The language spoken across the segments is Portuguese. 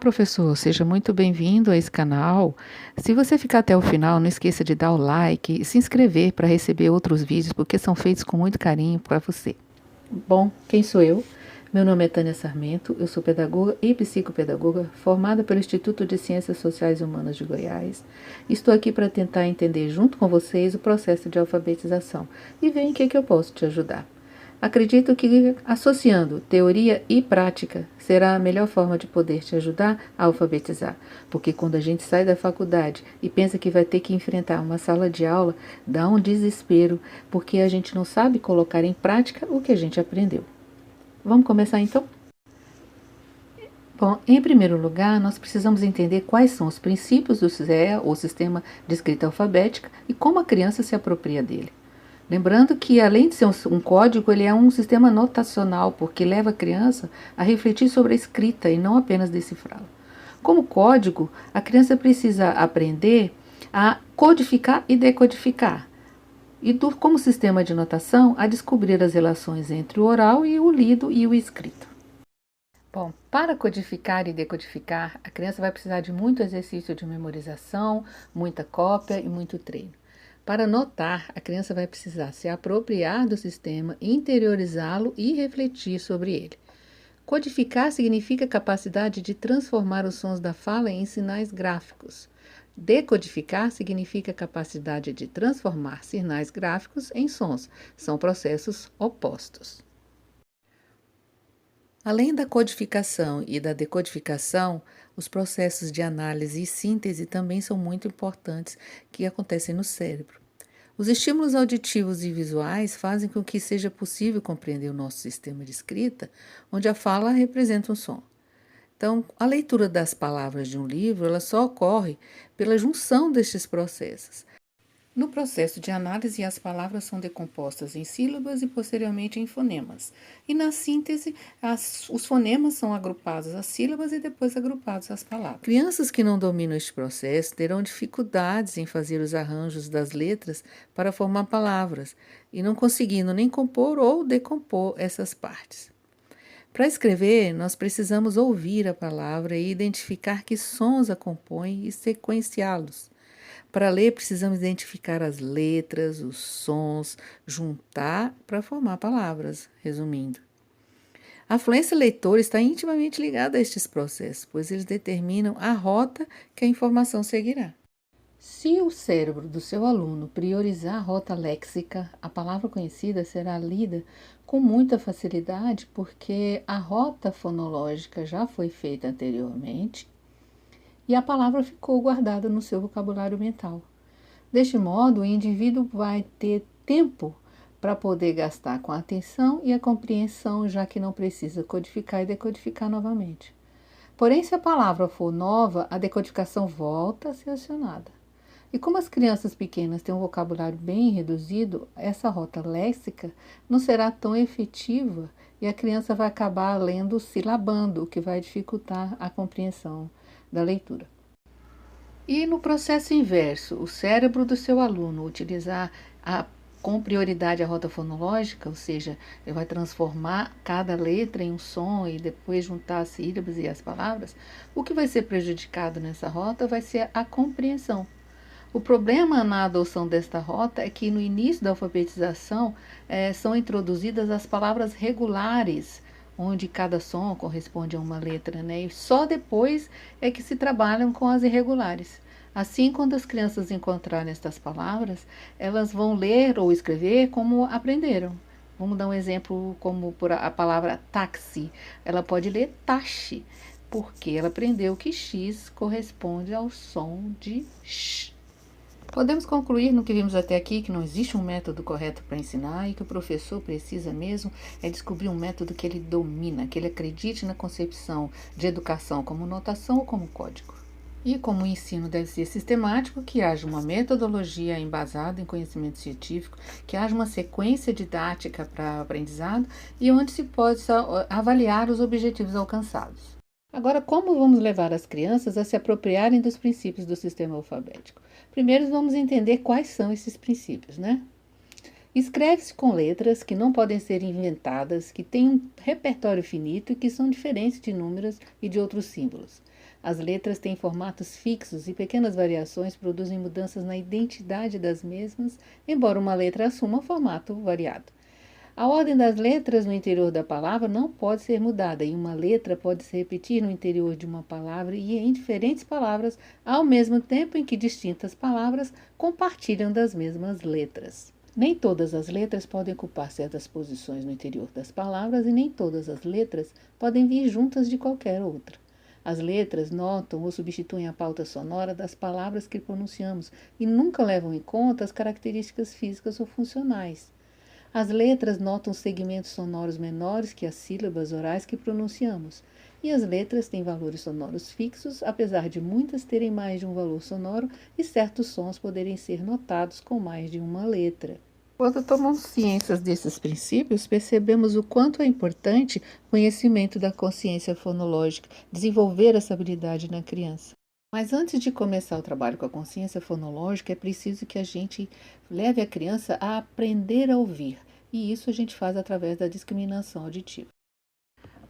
professor, seja muito bem-vindo a esse canal. Se você ficar até o final, não esqueça de dar o like e se inscrever para receber outros vídeos, porque são feitos com muito carinho para você. Bom, quem sou eu? Meu nome é Tânia Sarmento, eu sou pedagoga e psicopedagoga, formada pelo Instituto de Ciências Sociais e Humanas de Goiás. Estou aqui para tentar entender junto com vocês o processo de alfabetização e ver em que eu posso te ajudar. Acredito que associando teoria e prática será a melhor forma de poder te ajudar a alfabetizar, porque quando a gente sai da faculdade e pensa que vai ter que enfrentar uma sala de aula, dá um desespero, porque a gente não sabe colocar em prática o que a gente aprendeu. Vamos começar então? Bom, em primeiro lugar, nós precisamos entender quais são os princípios do SISEA, ou Sistema de Escrita Alfabética, e como a criança se apropria dele. Lembrando que, além de ser um código, ele é um sistema notacional, porque leva a criança a refletir sobre a escrita e não apenas decifrá-la. Como código, a criança precisa aprender a codificar e decodificar. E como sistema de notação, a descobrir as relações entre o oral e o lido e o escrito. Bom, para codificar e decodificar, a criança vai precisar de muito exercício de memorização, muita cópia e muito treino. Para notar, a criança vai precisar se apropriar do sistema, interiorizá-lo e refletir sobre ele. Codificar significa a capacidade de transformar os sons da fala em sinais gráficos. Decodificar significa a capacidade de transformar sinais gráficos em sons. São processos opostos. Além da codificação e da decodificação, os processos de análise e síntese também são muito importantes que acontecem no cérebro. Os estímulos auditivos e visuais fazem com que seja possível compreender o nosso sistema de escrita, onde a fala representa um som. Então, a leitura das palavras de um livro, ela só ocorre pela junção destes processos. No processo de análise, as palavras são decompostas em sílabas e posteriormente em fonemas. E na síntese, os fonemas são agrupados às sílabas e depois agrupados às palavras. Crianças que não dominam este processo terão dificuldades em fazer os arranjos das letras para formar palavras, e não conseguindo nem compor ou decompor essas partes. Para escrever, nós precisamos ouvir a palavra e identificar que sons a compõem e sequenciá-los. Para ler, precisamos identificar as letras, os sons, juntar para formar palavras, resumindo. A fluência leitora está intimamente ligada a estes processos, pois eles determinam a rota que a informação seguirá. Se o cérebro do seu aluno priorizar a rota léxica, a palavra conhecida será lida com muita facilidade, porque a rota fonológica já foi feita anteriormente e a palavra ficou guardada no seu vocabulário mental. Deste modo, o indivíduo vai ter tempo para poder gastar com a atenção e a compreensão, já que não precisa codificar e decodificar novamente. Porém, se a palavra for nova, a decodificação volta a ser acionada. E como as crianças pequenas têm um vocabulário bem reduzido, essa rota léxica não será tão efetiva e a criança vai acabar lendo silabando, o que vai dificultar a compreensão da leitura. E no processo inverso, o cérebro do seu aluno utilizar com prioridade a rota fonológica, ou seja, ele vai transformar cada letra em um som e depois juntar as sílabas e as palavras, o que vai ser prejudicado nessa rota vai ser a compreensão. O problema na adoção desta rota é que no início da alfabetização são introduzidas as palavras regulares, onde cada som corresponde a uma letra, né? E só depois é que se trabalham com as irregulares. Assim, quando as crianças encontrarem estas palavras, elas vão ler ou escrever como aprenderam. Vamos dar um exemplo como por a palavra táxi. Ela pode ler taxi, porque ela aprendeu que X corresponde ao som de X. Podemos concluir no que vimos até aqui que não existe um método correto para ensinar e que o professor precisa mesmo é descobrir um método que ele domina, que ele acredite na concepção de educação como notação ou como código. E como o ensino deve ser sistemático, que haja uma metodologia embasada em conhecimento científico, que haja uma sequência didática para aprendizado e onde se possa avaliar os objetivos alcançados. Agora, como vamos levar as crianças a se apropriarem dos princípios do sistema alfabético? Primeiro, vamos entender quais são esses princípios, né? Escreve-se com letras que não podem ser inventadas, que têm um repertório finito e que são diferentes de números e de outros símbolos. As letras têm formatos fixos e pequenas variações produzem mudanças na identidade das mesmas, embora uma letra assuma formato variado. A ordem das letras no interior da palavra não pode ser mudada, e uma letra pode se repetir no interior de uma palavra e em diferentes palavras, ao mesmo tempo em que distintas palavras compartilham das mesmas letras. Nem todas as letras podem ocupar certas posições no interior das palavras e nem todas as letras podem vir juntas de qualquer outra. As letras notam ou substituem a pauta sonora das palavras que pronunciamos e nunca levam em conta as características físicas ou funcionais. As letras notam segmentos sonoros menores que as sílabas orais que pronunciamos, e as letras têm valores sonoros fixos, apesar de muitas terem mais de um valor sonoro e certos sons poderem ser notados com mais de uma letra. Quando tomamos ciência desses princípios, percebemos o quanto é importante o conhecimento da consciência fonológica, desenvolver essa habilidade na criança. Mas antes de começar o trabalho com a consciência fonológica, é preciso que a gente leve a criança a aprender a ouvir, e isso a gente faz através da discriminação auditiva.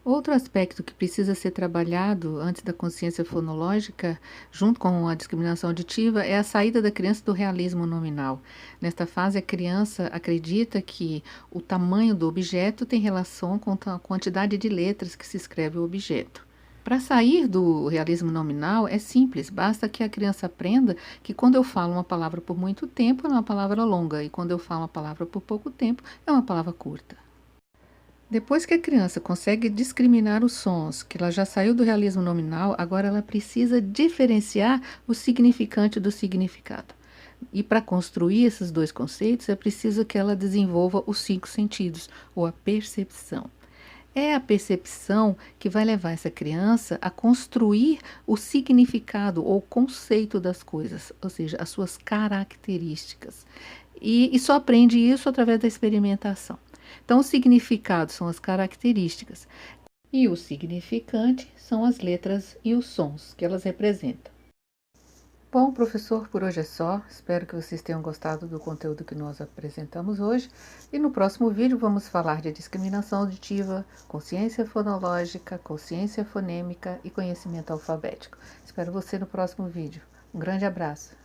Outro aspecto que precisa ser trabalhado antes da consciência fonológica, junto com a discriminação auditiva, é a saída da criança do realismo nominal. Nesta fase, a criança acredita que o tamanho do objeto tem relação com a quantidade de letras que se escreve o objeto. Para sair do realismo nominal é simples, basta que a criança aprenda que quando eu falo uma palavra por muito tempo, ela é uma palavra longa, e quando eu falo uma palavra por pouco tempo, é uma palavra curta. Depois que a criança consegue discriminar os sons, que ela já saiu do realismo nominal, agora ela precisa diferenciar o significante do significado. E para construir esses dois conceitos, é preciso que ela desenvolva os 5 sentidos, ou a percepção. É a percepção que vai levar essa criança a construir o significado ou conceito das coisas, ou seja, as suas características. E só aprende isso através da experimentação. Então, o significado são as características e o significante são as letras e os sons que elas representam. Bom, professor, por hoje é só. Espero que vocês tenham gostado do conteúdo que nós apresentamos hoje. E no próximo vídeo vamos falar de discriminação auditiva, consciência fonológica, consciência fonêmica e conhecimento alfabético. Espero você no próximo vídeo. Um grande abraço.